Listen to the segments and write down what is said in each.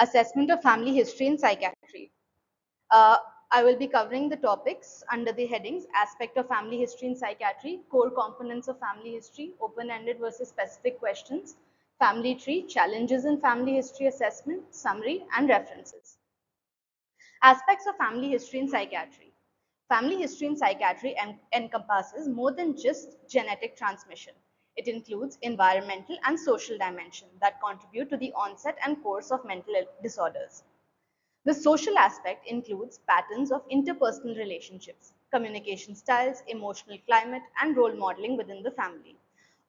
Assessment of family history in psychiatry. I will be covering the topics under the headings: aspect of family history in psychiatry, core components of family history, open-ended versus specific questions, family tree, challenges in family history assessment, summary, and references. Aspects of family history in psychiatry. Family history in psychiatry encompasses more than just genetic transmission. It includes environmental and social dimensions that contribute to the onset and course of mental disorders. The social aspect includes patterns of interpersonal relationships, communication styles, emotional climate, and role modeling within the family,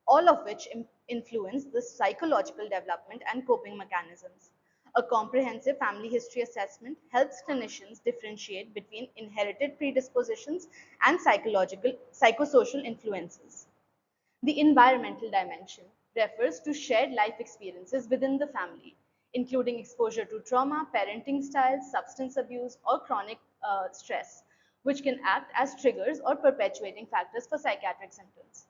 all of which influence the psychological development and coping mechanisms. A comprehensive family history assessment helps clinicians differentiate between inherited predispositions and psychosocial influences. The environmental dimension refers to shared life experiences within the family, including exposure to trauma, parenting styles, substance abuse, or chronic stress, which can act as triggers or perpetuating factors for psychiatric symptoms.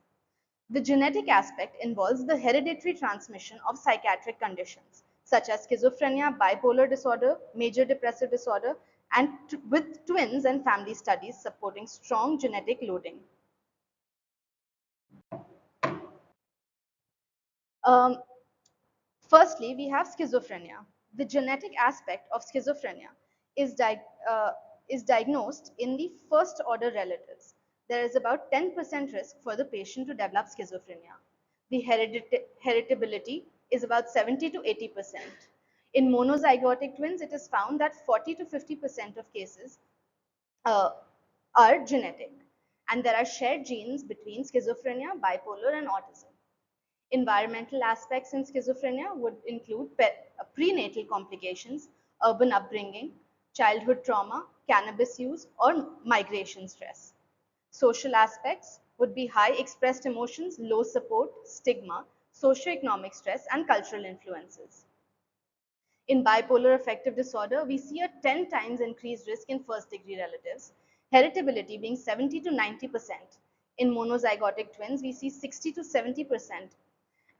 The genetic aspect involves the hereditary transmission of psychiatric conditions, such as schizophrenia, bipolar disorder, major depressive disorder, and with twins and family studies supporting strong genetic loading. Um, Firstly, we have schizophrenia. The genetic aspect of schizophrenia is, is diagnosed in the first order relatives. There is about 10% risk for the patient to develop schizophrenia. The heritability is about 70 to 80%. In monozygotic twins, it is found that 40 to 50% of cases uh, are genetic, and there are shared genes between schizophrenia, bipolar, and autism. Environmental aspects in schizophrenia would include prenatal complications, urban upbringing, childhood trauma, cannabis use, or migration stress. Social aspects would be high expressed emotions, low support, stigma, socioeconomic stress, and cultural influences. In bipolar affective disorder, we see a 10 times increased risk in first degree relatives, heritability being 70 to 90%. In monozygotic twins, we see 60 to 70%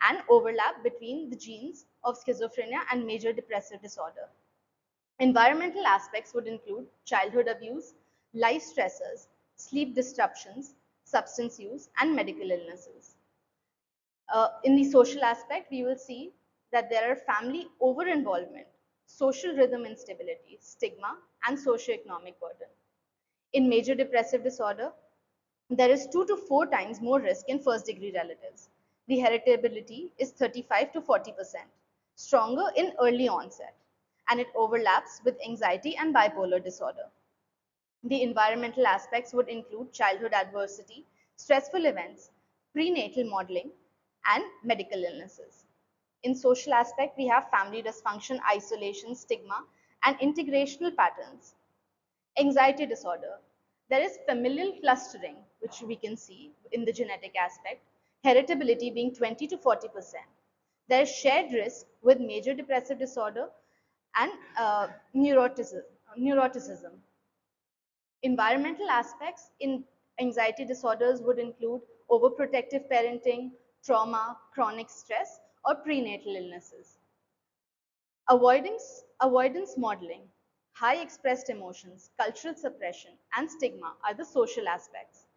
and overlap between the genes of schizophrenia and major depressive disorder. Environmental aspects would include childhood abuse, life stressors, sleep disruptions, substance use, and medical illnesses. In the social aspect, we will see that there are family over-involvement, social rhythm instability, stigma, and socioeconomic burden. In major depressive disorder, there is 2 to 4 times more risk in first degree relatives. The heritability is 35 to 40%, stronger in early onset, and it overlaps with anxiety and bipolar disorder. The environmental aspects would include childhood adversity, stressful events, prenatal modeling, and medical illnesses. In social aspect, we have family dysfunction, isolation, stigma, and integrational patterns. Anxiety disorder. There is familial clustering, which we can see in the genetic aspect, heritability being 20 to 40%. There is shared risk with major depressive disorder and neuroticism. Environmental aspects in anxiety disorders would include overprotective parenting, trauma, chronic stress, or prenatal illnesses. Avoidance modeling, high expressed emotions, cultural suppression, and stigma are the social aspects.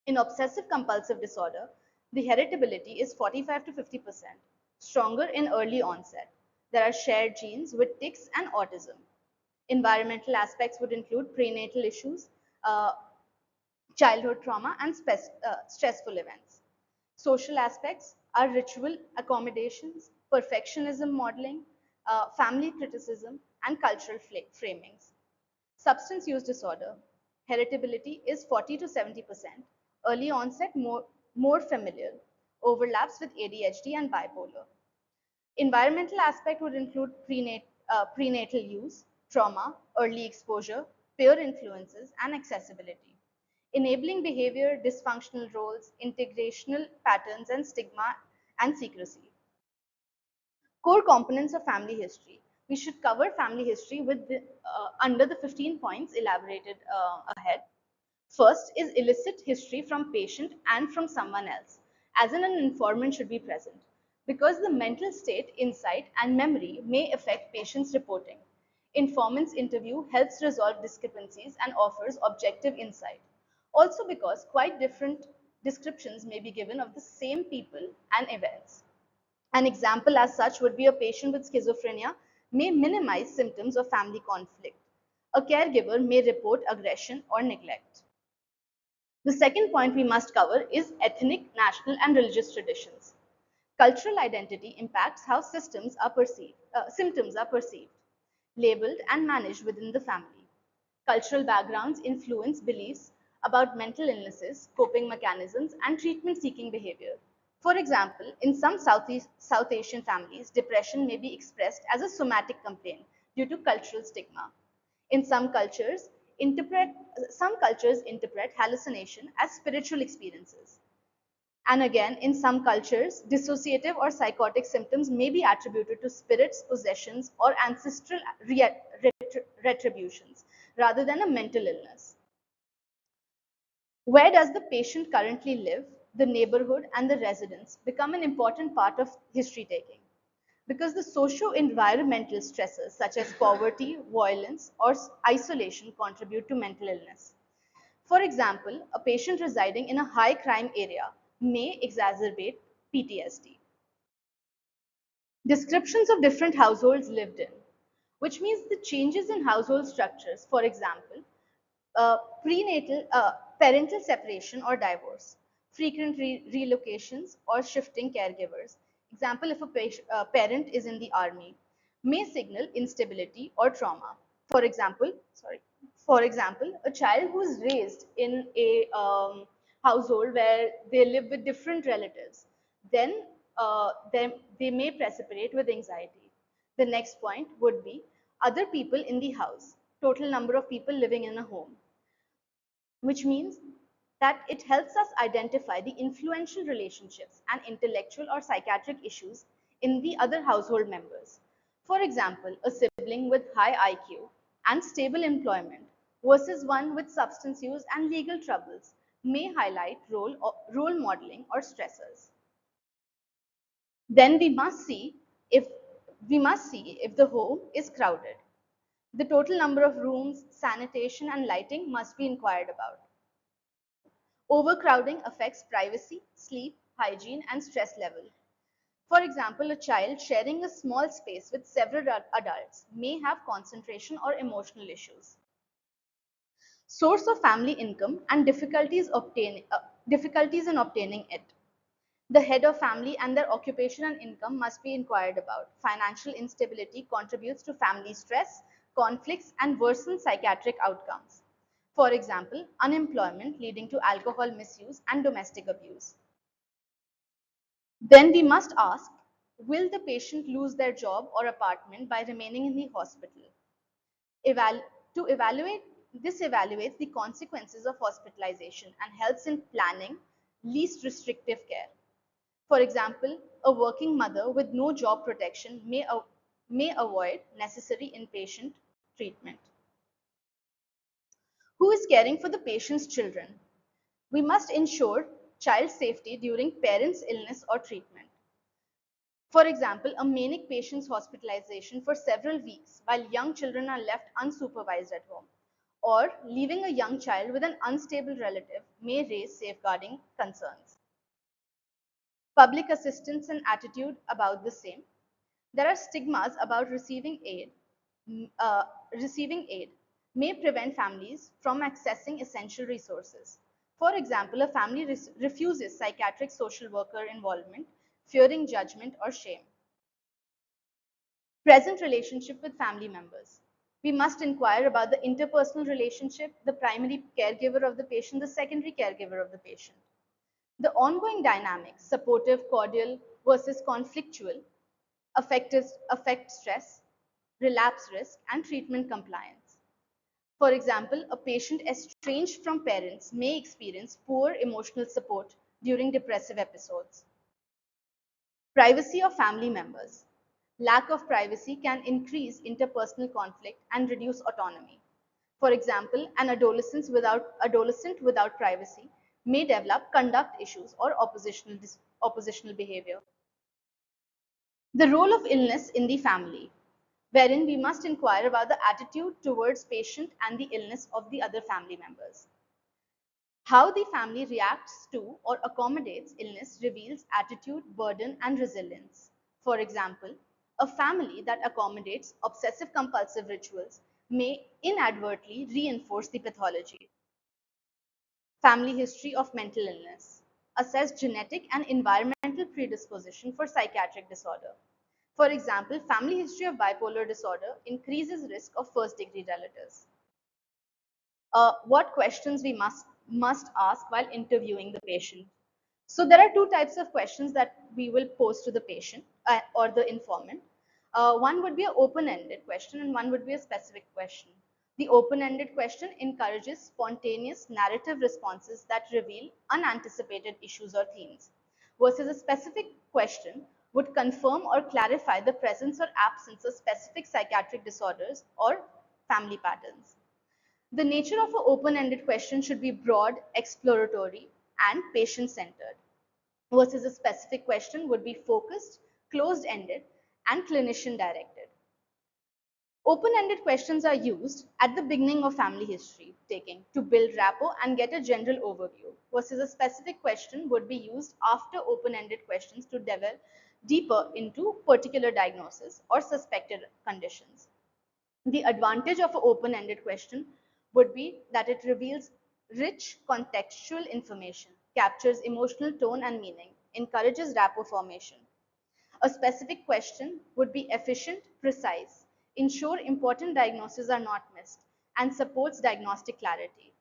In obsessive compulsive disorder, the heritability is 45 to 50%, stronger in early onset. There are shared genes with tics and autism. Environmental aspects would include prenatal issues, uh, childhood trauma, and stressful events. Social aspects are ritual accommodations, perfectionism modeling, family criticism, and cultural framings. Substance use disorder, heritability is 40 to 70%, early onset more familial, overlaps with ADHD and bipolar. Environmental aspect would include prenatal use, trauma, early exposure, peer influences, and accessibility. Enabling behavior, dysfunctional roles, integrational patterns, and stigma and secrecy. Core components of family history. We should cover family history with under the 15 points elaborated ahead. First is illicit history from patient and from someone else, as in an informant should be present. Because the mental state, insight, and memory may affect patients' reporting. Informant's interview helps resolve discrepancies and offers objective insight. Also because quite different descriptions may be given of the same people and events. An example as such would be a patient with schizophrenia may minimize symptoms of family conflict. A caregiver may report aggression or neglect. The second point we must cover is ethnic, national, and religious traditions. Cultural identity impacts how symptoms are perceived, labeled, and managed within the family. Cultural backgrounds influence beliefs about mental illnesses, coping mechanisms, and treatment-seeking behavior. For example, in some South Asian families, depression may be expressed as a somatic complaint due to cultural stigma. In interpret, some cultures interpret hallucination as spiritual experiences. And again, in some cultures, dissociative or psychotic symptoms may be attributed to spirits, possessions, or ancestral retributions rather than a mental illness. Where does the patient currently live? The neighborhood and the residence become an important part of history taking because the socio-environmental stressors such as poverty, violence, or isolation contribute to mental illness. For example, a patient residing in a high crime area may exacerbate PTSD. Descriptions of different households lived in, which means the changes in household structures, for example, prenatal parental separation or divorce, frequent relocations or shifting caregivers. Example, if a parent is in the army, may signal instability or trauma. For example, a child who is raised in a household where they live with different relatives, then they may precipitate with anxiety. The next point would be other people in the house, total number of people living in a home, which means that it helps us identify the influential relationships and intellectual or psychiatric issues in the other household members. For example, a sibling with high IQ and stable employment versus one with substance use and legal troubles may highlight role modeling or stressors. Then if we must see if the home is crowded. The total number of rooms, sanitation, and lighting must be inquired about. Overcrowding affects privacy, sleep, hygiene, and stress level. For example, a child sharing a small space with several adults may have concentration or emotional issues. Source of family income and difficulties in obtaining it. The head of family and their occupation and income must be inquired about. Financial instability contributes to family stress, conflicts, and worsen psychiatric outcomes. For example, unemployment leading to alcohol misuse and domestic abuse. Then we must ask, will the patient lose their job or apartment by remaining in the hospital? Eval to evaluate, this evaluates the consequences of hospitalization and helps in planning least restrictive care. For example, a working mother with no job protection may avoid necessary inpatient treatment. Who is caring for the patient's children? We must ensure child safety during parents' illness or treatment. For example, a manic patient's hospitalization for several weeks while young children are left unsupervised at home, or leaving a young child with an unstable relative may raise safeguarding concerns. Public assistance and attitude about the same. There are stigmas about receiving aid. Receiving aid may prevent families from accessing essential resources. For example, a family refuses psychiatric social worker involvement, fearing judgment or shame. Present relationship with family members. We must inquire about the interpersonal relationship, the primary caregiver of the patient, the secondary caregiver of the patient. The ongoing dynamics, supportive, cordial versus conflictual, affect stress, relapse risk, and treatment compliance. For example, a patient estranged from parents may experience poor emotional support during depressive episodes. Privacy of family members. Lack of privacy can increase interpersonal conflict and reduce autonomy. For example, an adolescent without privacy may develop conduct issues or oppositional behavior. The role of illness in the family, wherein we must inquire about the attitude towards patient and the illness of the other family members. How the family reacts to or accommodates illness reveals attitude, burden, and resilience. For example, a family that accommodates obsessive compulsive rituals may inadvertently reinforce the pathology. Family history of mental illness. Assess genetic and environmental predisposition for psychiatric disorder. For example, family history of bipolar disorder increases risk of first-degree relatives. What questions we must ask while interviewing the patient. So there are two types of questions that we will pose to the patient or the informant. One would be an open-ended question and one would be a specific question. The open-ended question encourages spontaneous narrative responses that reveal unanticipated issues or themes, versus a specific question would confirm or clarify the presence or absence of specific psychiatric disorders or family patterns. The nature of an open-ended question should be broad, exploratory, and patient-centered, versus a specific question would be focused, closed-ended, and clinician-directed. Open-ended questions are used at the beginning of family history taking to build rapport and get a general overview, versus a specific question would be used after open-ended questions to delve deeper into particular diagnosis or suspected conditions. The advantage of an open-ended question would be that it reveals rich contextual information, captures emotional tone and meaning, encourages rapport formation. A specific question would be efficient, precise, ensure important diagnoses are not missed, and supports diagnostic clarity.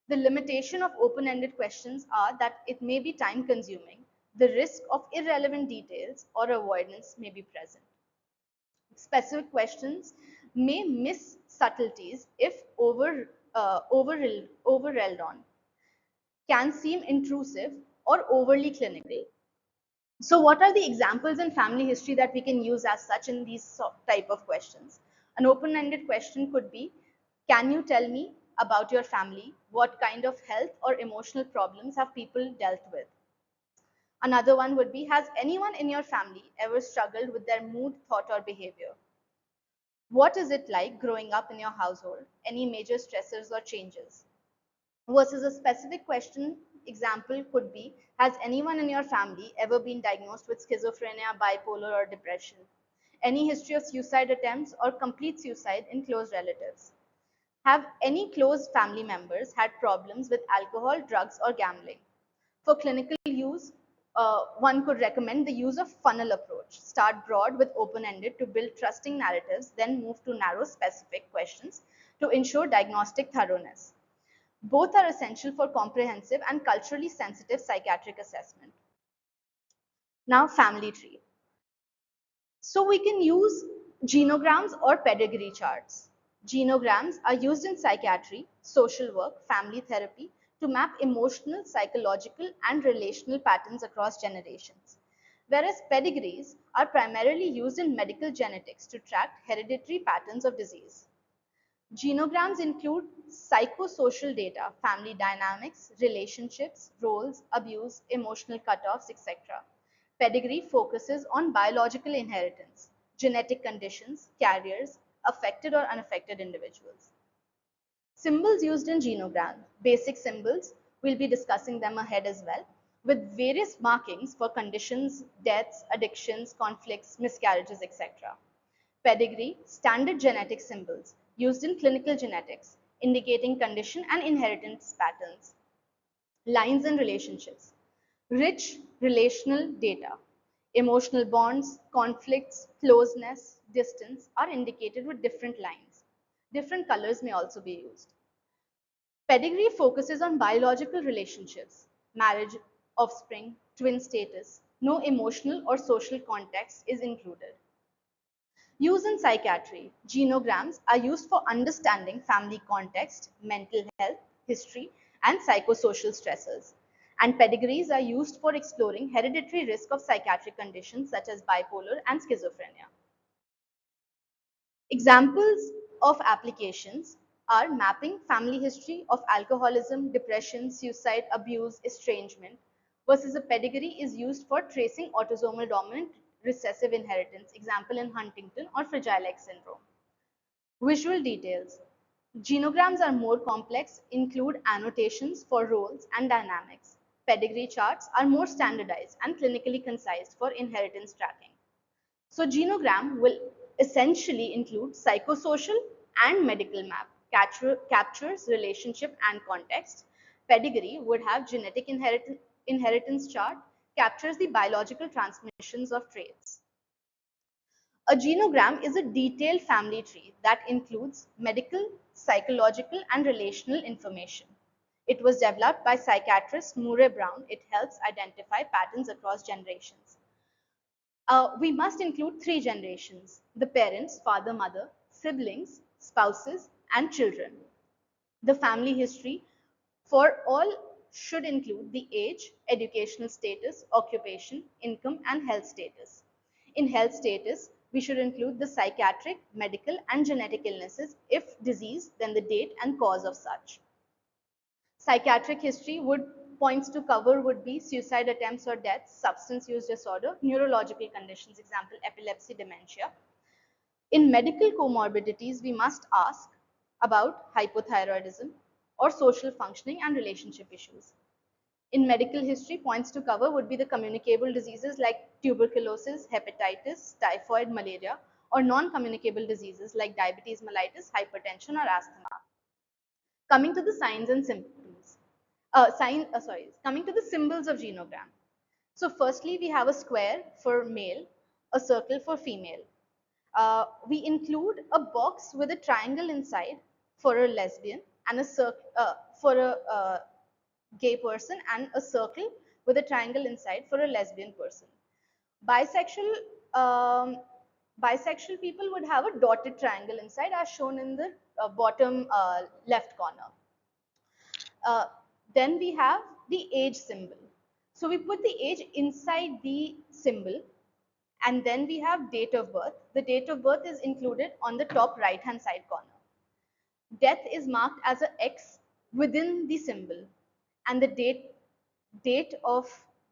The limitation of open-ended questions are that it may be time-consuming, the risk of irrelevant details or avoidance may be present. Specific questions may miss subtleties if overrelied on, can seem intrusive or overly clinical. So what are the examples in family history that we can use as such in these type of questions? An open-ended question could be, can you tell me about your family? What kind of health or emotional problems have people dealt with? Another one would be, has anyone in your family ever struggled with their mood, thought, or behavior? What is it like growing up in your household? Any major stressors or changes? Versus a specific question example could be, has anyone in your family ever been diagnosed with schizophrenia, bipolar, or depression? Any history of suicide attempts or complete suicide in close relatives? Have any close family members had problems with alcohol, drugs, or gambling? For clinical use, one could recommend the use of funnel approach. Start broad with open-ended to build trusting narratives, then move to narrow specific questions to ensure diagnostic thoroughness. Both are essential for comprehensive and culturally sensitive psychiatric assessment. Now, family tree. So we can use genograms or pedigree charts. Genograms are used in psychiatry, social work, family therapy to map emotional, psychological, and relational patterns across generations, whereas pedigrees are primarily used in medical genetics to track hereditary patterns of disease. Genograms include psychosocial data, family dynamics, relationships, roles, abuse, emotional cutoffs, etc. Pedigree focuses on biological inheritance, genetic conditions, carriers, affected or unaffected individuals. Symbols used in genogram, basic symbols, we'll be discussing them ahead as well, with various markings for conditions, deaths, addictions, conflicts, miscarriages, etc. Pedigree, standard genetic symbols used in clinical genetics, indicating condition and inheritance patterns. Lines and relationships, rich relational data. Emotional bonds, conflicts, closeness, distance are indicated with different lines. Different colors may also be used. Pedigree focuses on biological relationships, marriage, offspring, twin status. No emotional or social context is included. Use in psychiatry, genograms are used for understanding family context, mental health, history, and psychosocial stressors. And pedigrees are used for exploring hereditary risk of psychiatric conditions such as bipolar and schizophrenia. Examples of applications are mapping family history of alcoholism, depression, suicide, abuse, estrangement, versus a pedigree is used for tracing autosomal dominant recessive inheritance, example in Huntington or Fragile X syndrome. Visual details. Genograms are more complex, include annotations for roles and dynamics. Pedigree charts are more standardized and clinically concise for inheritance tracking. So genogram will essentially include psychosocial and medical map, captures relationship and context. Pedigree would have genetic inheritance chart, captures the biological transmissions of traits. A genogram is a detailed family tree that includes medical, psychological, and relational information. It was developed by psychiatrist Murray Brown. It helps identify patterns across generations. We must include 3 generations: the parents, father, mother, siblings, spouses, and children. The family history for all should include the age, educational status, occupation, income, and health status. In health status, we should include the psychiatric, medical, and genetic illnesses. If disease, then the date and cause of such. Psychiatric history points to cover would be suicide attempts or deaths, substance use disorder, neurological conditions, example epilepsy, dementia. In medical comorbidities, we must ask about hypothyroidism or social functioning and relationship issues. In medical history, points to cover would be the communicable diseases like tuberculosis, hepatitis, typhoid, malaria, or non-communicable diseases like diabetes mellitus, hypertension, or asthma. Coming to the signs and symptoms. Coming to the symbols of genogram. So firstly, we have a square for male, a circle for female. We include a box with a triangle inside for a lesbian and a circle for a gay person, and a circle with a triangle inside for a lesbian person. Bisexual bisexual people would have a dotted triangle inside, as shown in the bottom left corner. Then we have the age symbol. So we put the age inside the symbol, and then we have date of birth. The date of birth is included on the top right hand side corner. Death is marked as a X within the symbol, and the date of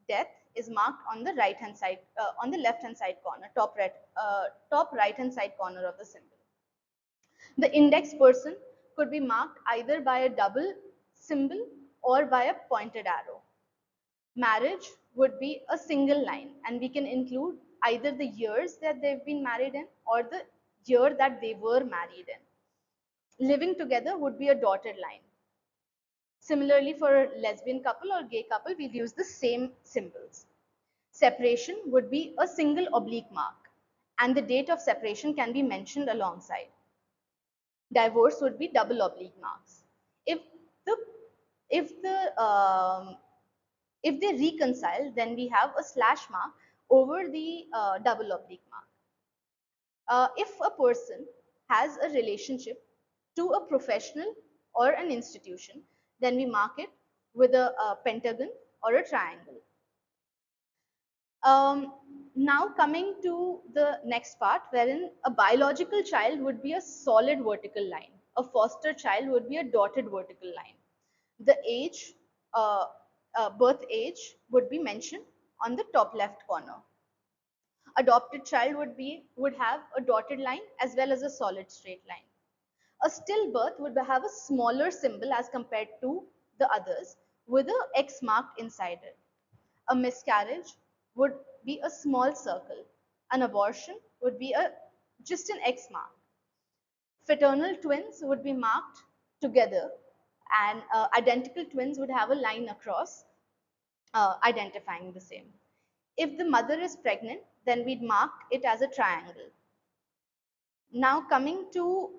death is marked on the right hand side, on the left hand side corner, top right hand side corner of the symbol. The index person could be marked either by a double symbol or by a pointed arrow. Marriage would be a single line, and we can include either the years that they've been married in or the year that they were married in. Living together would be a dotted line. Similarly, for a lesbian couple or gay couple, we'll use the same symbols. Separation would be a single oblique mark, and the date of separation can be mentioned alongside. Divorce would be double oblique marks. If the if the if they reconcile, then we have a slash mark over the double oblique mark. If a person has a relationship to a professional or an institution, then we mark it with a pentagon or a triangle. Now coming to the next part, wherein a biological child would be a solid vertical line. A foster child would be a dotted vertical line. The age, birth age would be mentioned on the top left corner. Adopted child would have a dotted line as well as a solid straight line. A stillbirth would have a smaller symbol as compared to the others, with a X marked inside it. A miscarriage would be a small circle. An abortion would be just an X mark. Fraternal twins would be marked together, and identical twins would have a line across identifying the same. If the mother is pregnant, then we'd mark it as a triangle. Now coming to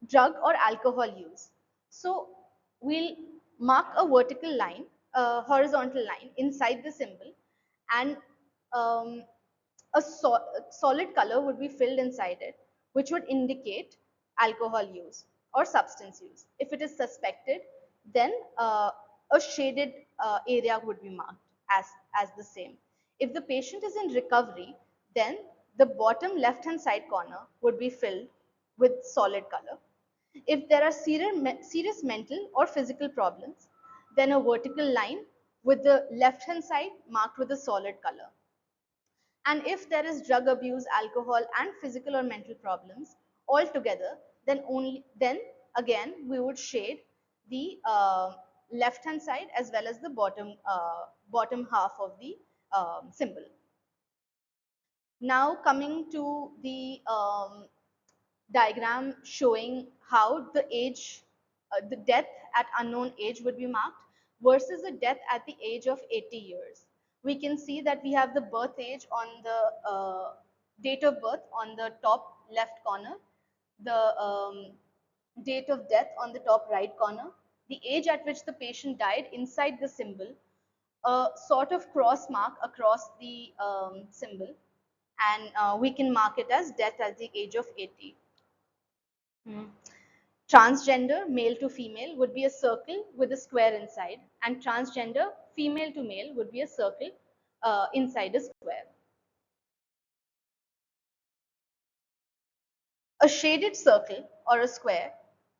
drug or alcohol use. So we'll mark a vertical line, a horizontal line inside the symbol, and a solid color would be filled inside it, which would indicate alcohol use or substance use. If it is suspected, then a shaded area would be marked as the same. If the patient is in recovery, then the bottom left hand side corner would be filled with solid color. If there are serious mental or physical problems, then a vertical line with the left hand side marked with a solid color. And if there is drug abuse, alcohol, and physical or mental problems all together, then again we would shade the left hand side as well as the bottom half of the symbol. Now coming to the diagram showing how the death at unknown age would be marked versus the death at the age of 80 years. We can see that we have the birth age on the date of birth on the top left corner, the date of death on the top right corner, the age at which the patient died inside the symbol, a sort of cross mark across the symbol, and we can mark it as death at the age of 80. Hmm. Transgender, male to female, would be a circle with a square inside, and transgender, female to male, would be a circle inside a square. A shaded circle or a square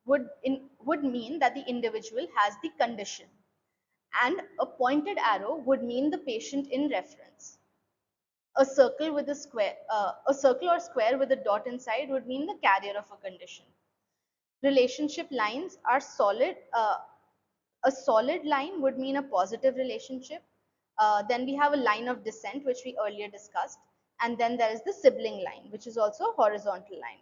would mean that the individual has the condition, and a pointed arrow would mean the patient in reference. A circle or square with a dot inside would mean the carrier of a condition. Relationship lines are solid. A solid line would mean a positive relationship. Then we have a line of descent, which we earlier discussed. And then there is the sibling line, which is also a horizontal line.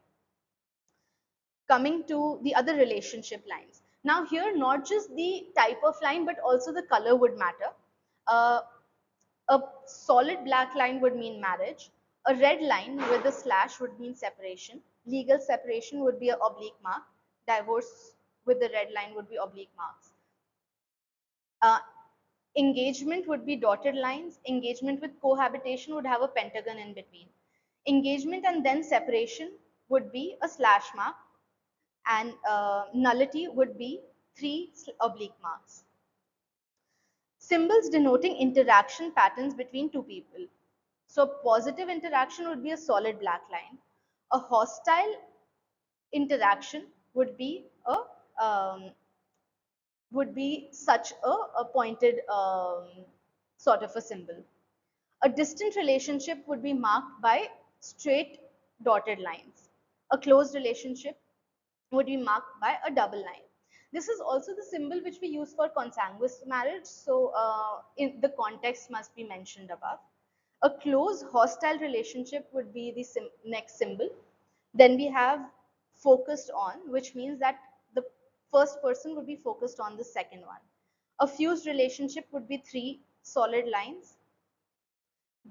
Coming to the other relationship lines. Now here, not just the type of line, but also the color would matter. A solid black line would mean marriage. A red line with a slash would mean separation. Legal separation would be an oblique mark. Divorce with the red line would be oblique marks. Uh, engagement would be dotted lines. Engagement with cohabitation would have a pentagon in between. Engagement and then separation would be a slash mark, and nullity would be 3 oblique marks. Symbols denoting interaction patterns between two people. So positive interaction would be a solid black line. A hostile interaction would be such a pointed sort of a symbol. A distant relationship would be marked by straight dotted lines. A close relationship would be marked by a double line. This is also the symbol which we use for consanguineous marriage, so in the context must be mentioned above. A close hostile relationship would be the next symbol. Then we have focused on, which means that the first person would be focused on the second one. A fused relationship would be 3 solid lines.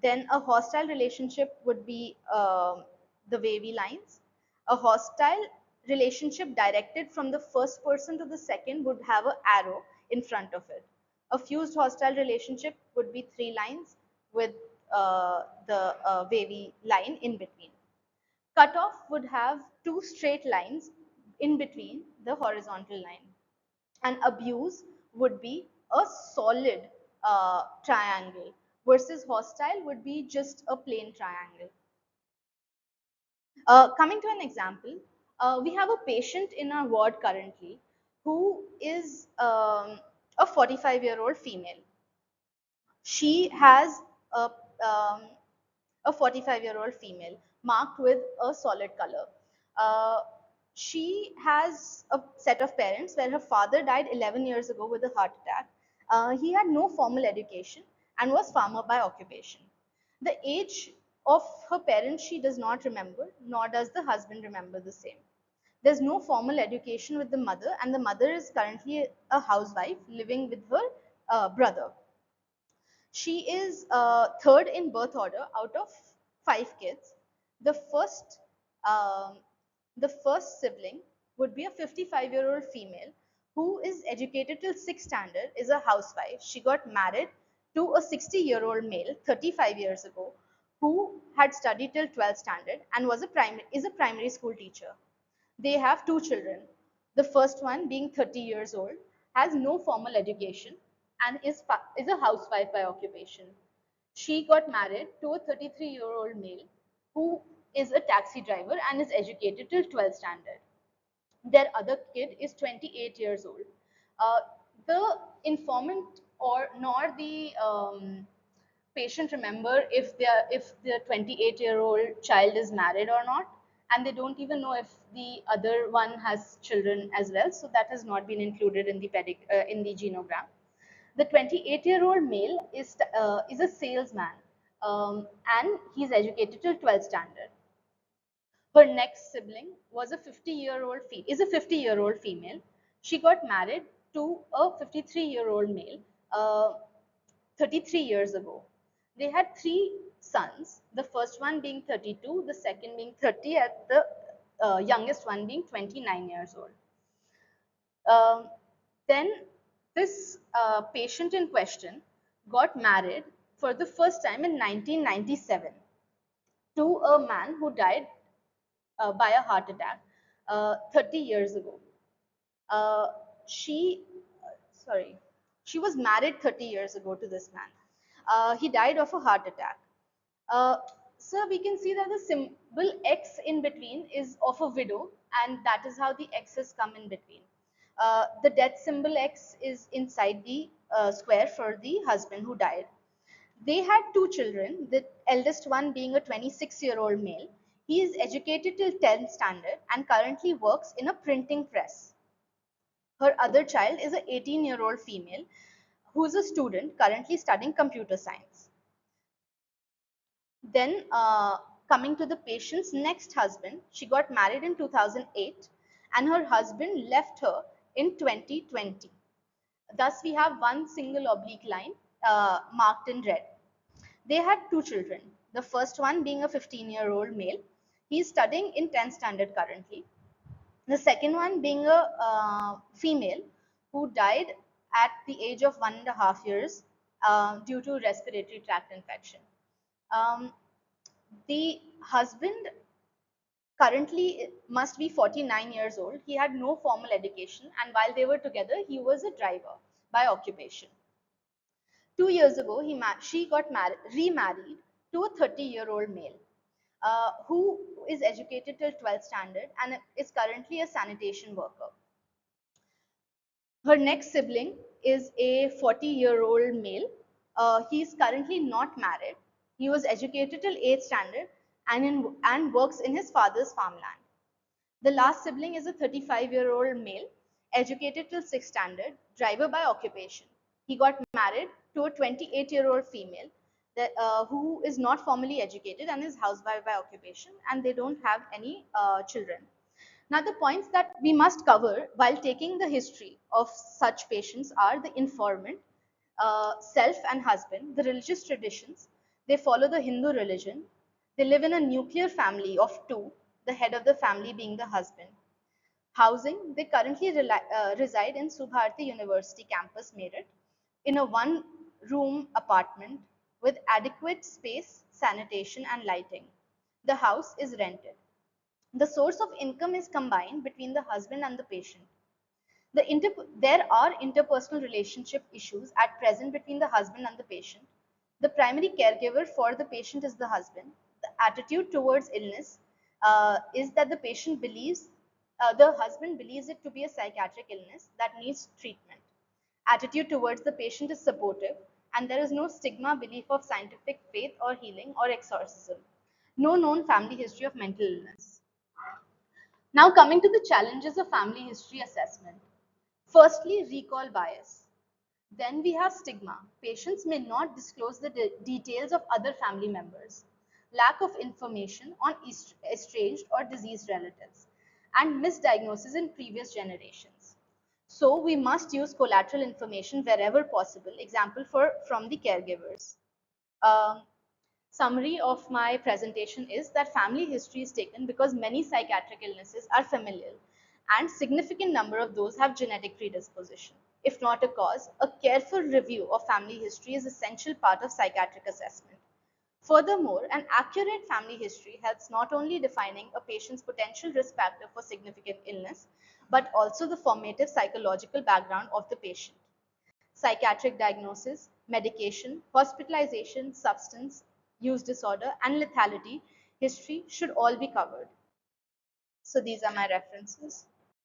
Then a hostile relationship would be the wavy lines. A hostile relationship directed from the first person to the second would have an arrow in front of it. A fused hostile relationship would be 3 lines with the wavy line in between. Cutoff would have 2 straight lines in between the horizontal line. And abuse would be a solid triangle versus hostile would be just a plain triangle. Coming to an example, we have a patient in our ward currently who is a 45-year-old female. She has um, a 45-year-old female marked with a solid color. Uh, she has a set of parents where her father died 11 years ago with a heart attack. He had no formal education and was farmer by occupation. The age of her parents she does not remember, nor does the husband remember the same. There's no formal education with the mother, and the mother is currently a housewife living with her brother. She is third in birth order out of 5 kids. The first, um, the first sibling would be a 55-year-old female who is educated till 6th standard, is a housewife. She got married to a 60-year-old male 35 years ago who had studied till 12th standard and is a primary school teacher. They have 2 children. The first one, being 30 years old, has no formal education and is a housewife by occupation. She got married to a 33-year-old male who is a taxi driver and is educated till 12th standard. Their other kid is 28 years old. The informant or nor the patient remember if the 28-year-old child is married or not, and they don't even know if the other one has children as well. So that has not been included in the in the genogram. The 28-year-old male is a salesman, and he's educated till 12th standard. Her next sibling was a 50-year-old female. She got married to a 53-year-old male 33 years ago. They had three sons, the first one being 32, the second being 30, and the youngest one being 29 years old. Then this patient in question got married for the first time in 1997 to a man who died by a heart attack 30 years ago. Uh, she, sorry, she was married 30 years ago to this man. He died of a heart attack. Uh, so we can see that the symbol X in between is of a widow, and that is how the X's come in between. The death symbol X is inside the square for the husband who died. They had two children, the eldest one being a 26-year-old male. He is educated till 10th standard and currently works in a printing press. Her other child is an 18-year-old female who is a student currently studying computer science. Then coming to the patient's next husband, she got married in 2008 and her husband left her in 2020. Thus, we have one single oblique line marked in red. They had two children, the first one being a 15-year-old male. He is studying in 10th standard currently. The second one being a female who died at the age of 1.5 years due to respiratory tract infection. The husband currently must be 49 years old. He had no formal education, and while they were together, he was a driver by occupation. 2 years ago, she got remarried to a 30-year-old male who is educated till 12th standard and is currently a sanitation worker. Her next sibling is a 40-year-old male. He is currently not married. He was educated till 8th standard and works in his father's farmland. The last sibling is a 35-year-old male, educated till 6th standard, driver by occupation. He got married to a 28-year-old female who is not formally educated and is housewife by occupation, and they don't have any children. Now, the points that we must cover while taking the history of such patients are the informant, self and husband, the religious traditions. They follow the Hindu religion. They live in a nuclear family of two, the head of the family being the husband. Housing, they currently reside in Subharti University campus, Meerut, in a one-room apartment with adequate space, sanitation, and lighting. The house is rented. The source of income is combined between the husband and the patient. There are interpersonal relationship issues at present between the husband and the patient. The primary caregiver for the patient is the husband. The attitude towards illness is that the husband believes it to be a psychiatric illness that needs treatment. Attitude towards the patient is supportive, and there is no stigma belief of scientific faith or healing or exorcism. No known family history of mental illness. Now coming to the challenges of family history assessment. Firstly, recall bias. Then we have stigma. Patients may not disclose the details of other family members. Lack of information on estranged or deceased relatives. And misdiagnosis in previous generations. So we must use collateral information wherever possible, example from the caregivers. Summary of my presentation is that family history is taken because many psychiatric illnesses are familial and significant number of those have genetic predisposition. If not a cause, a careful review of family history is essential part of psychiatric assessment. Furthermore, an accurate family history helps not only defining a patient's potential risk factor for significant illness, but also the formative psychological background of the patient. Psychiatric diagnosis, medication, hospitalization, substance use disorder, and lethality history should all be covered. So these are my references.